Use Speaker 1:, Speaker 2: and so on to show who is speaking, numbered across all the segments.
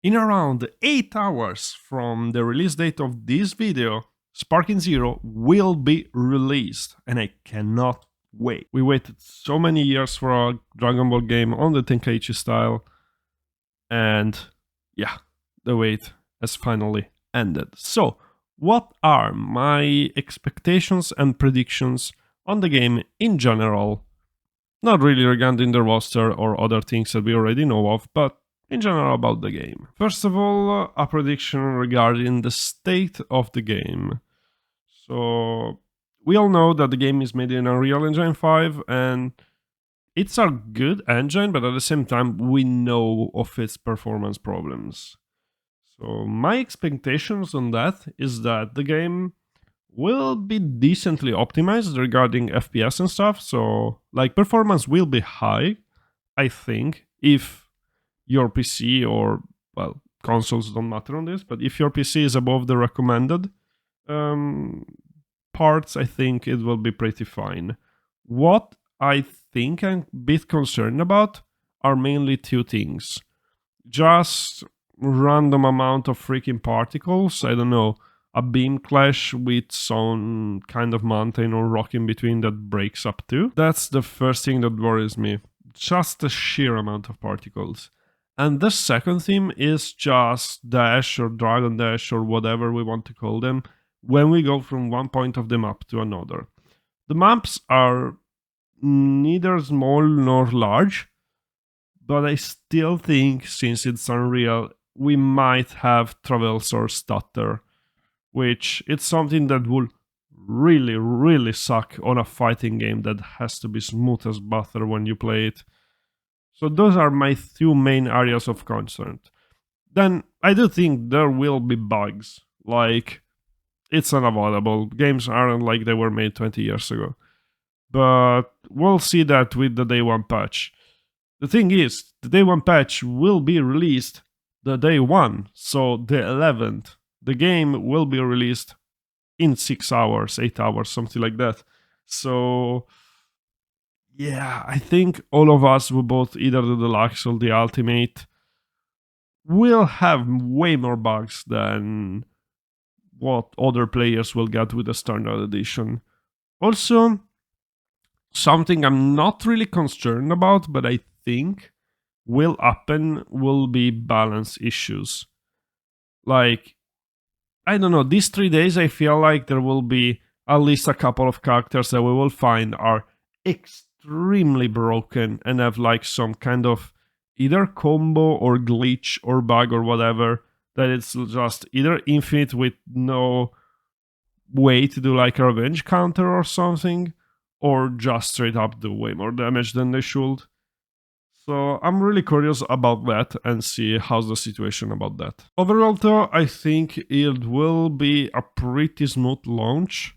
Speaker 1: In around 8 hours from the release date of this video, Sparking Zero will be released, and I cannot wait. We waited so many years for a Dragon Ball game on the Tenkaichi style, and yeah, the wait has finally ended. So, what are my expectations and predictions on the game in general? Not really regarding the roster or other things that we already know of, but in general about the game. First of all, a prediction regarding the state of the game. So, we all know that the game is made in Unreal Engine 5, and it's a good engine, but at the same time, we know of its performance problems. So, my expectations on that is that the game will be decently optimized regarding FPS and stuff. So, like, performance will be high, I think, if your PC or, well, consoles don't matter on this, but if your PC is above the recommended um, parts, I think it will be pretty fine. What I think I'm a bit concerned about are mainly two things. Just random amount of freaking particles. I don't know, a beam clash with some kind of mountain or rock in between that breaks up too. That's the first thing that worries me. Just the sheer amount of particles. And the second theme is just dash or dragon dash or whatever we want to call them when we go from one point of the map to another. The maps are neither small nor large, but I still think since it's Unreal, we might have travels or stutter, which it's something that will really, really suck on a fighting game that has to be smooth as butter when you play it. So those are my two main areas of concern. Then I do think there will be bugs, like it's unavoidable. Games aren't like they were made 20 years ago. But we'll see that with the day one patch. The thing is, the day one patch will be released the day one, so the 11th. The game will be released in 6 hours, 8 hours, something like that. So, yeah, I think all of us who bought either the deluxe or the ultimate will have way more bugs than what other players will get with the standard edition. Also, something I'm not really concerned about, but I think will happen will be balance issues. Like, I don't know, these 3 days I feel like there will be at least a couple of characters that we will find are extremely broken and have like some kind of either combo or glitch or bug or whatever, that it's just either infinite with no way to do like a revenge counter or something, or just straight up do way more damage than they should. So I'm really curious about that and see how's the situation about that. Overall though, I think it will be a pretty smooth launch,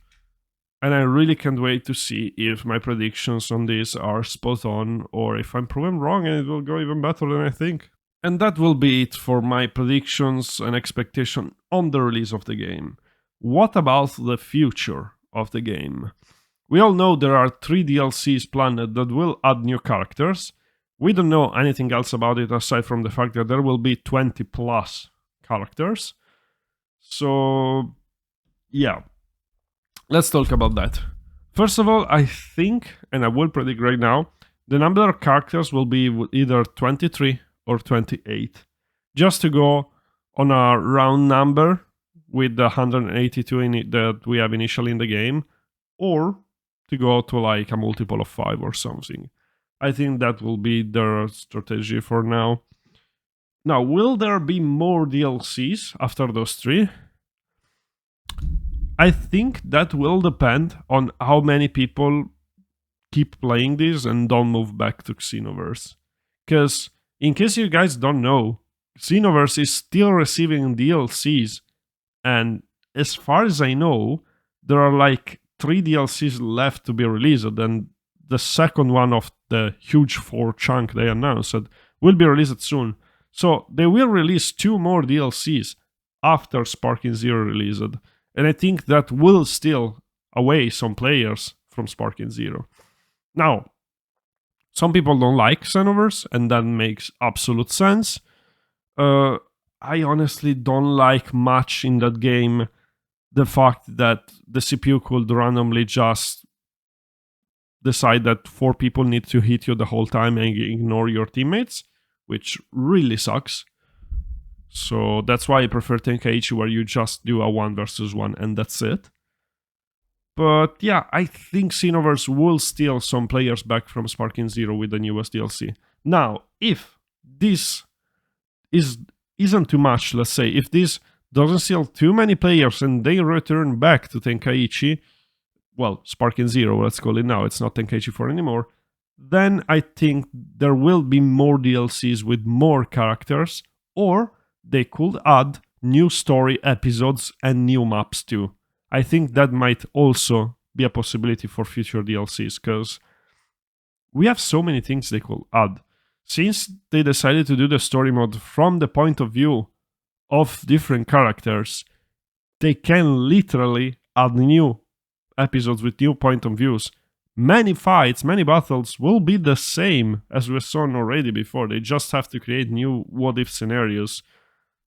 Speaker 1: and I really can't wait to see if my predictions on this are spot on or if I'm proven wrong and it will go even better than I think. And that will be it for my predictions and expectation on the release of the game. What about the future of the game? We all know there are 3 DLCs planned that will add new characters. We don't know anything else about it aside from the fact that there will be 20 plus characters. So, yeah, let's talk about that. First of all, I think, and I will predict right now, the number of characters will be either 23 or 28. Just to go on a round number with the 182 that we have initially in the game, or to go to like a multiple of 5 or something. I think that will be their strategy for now. Now, will there be more DLCs after those 3? I think that will depend on how many people keep playing this and don't move back to Xenoverse. Because, in case you guys don't know, Xenoverse is still receiving DLCs, and as far as I know, there are like 3 DLCs left to be released, and the second one of the huge 4 chunk they announced will be released soon. So they will release 2 more DLCs after Sparking Zero released, and I think that will still away some players from Sparking Zero. Now, some people don't like Xenoverse, and that makes absolute sense. I honestly don't like much in that game the fact that the CPU could randomly just decide that 4 people need to hit you the whole time and ignore your teammates, which really sucks. So that's why I prefer Tenkaichi, where you just do a 1 versus 1 and that's it. But yeah, I think Xenoverse will steal some players back from Sparking Zero with the newest DLC. Now, if this isn't too much, let's say, if this doesn't steal too many players and they return back to Tenkaichi, well, Sparking Zero, let's call it now, it's not Tenkaichi 4 anymore, then I think there will be more DLCs with more characters, or they could add new story episodes and new maps too. I think that might also be a possibility for future DLCs, because we have so many things they could add. Since they decided to do the story mode from the point of view of different characters, they can literally add new episodes with new point of views. Many fights, many battles will be the same as we've seen already before. They just have to create new what-if scenarios.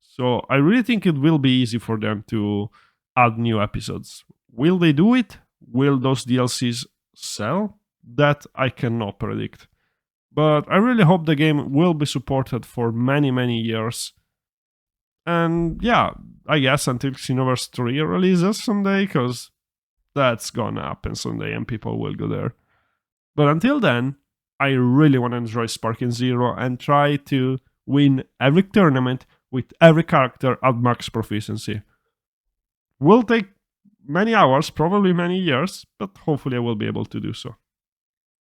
Speaker 1: So I really think it will be easy for them to add new episodes. Will they do it? Will those DLCs sell? That I cannot predict. But I really hope the game will be supported for many, many years. And yeah, I guess until Xenoverse 3 releases someday, because that's gonna happen someday and people will go there. But until then, I really want to enjoy Sparking Zero and try to win every tournament with every character at max proficiency. Will take many hours, probably many years, but hopefully I will be able to do so.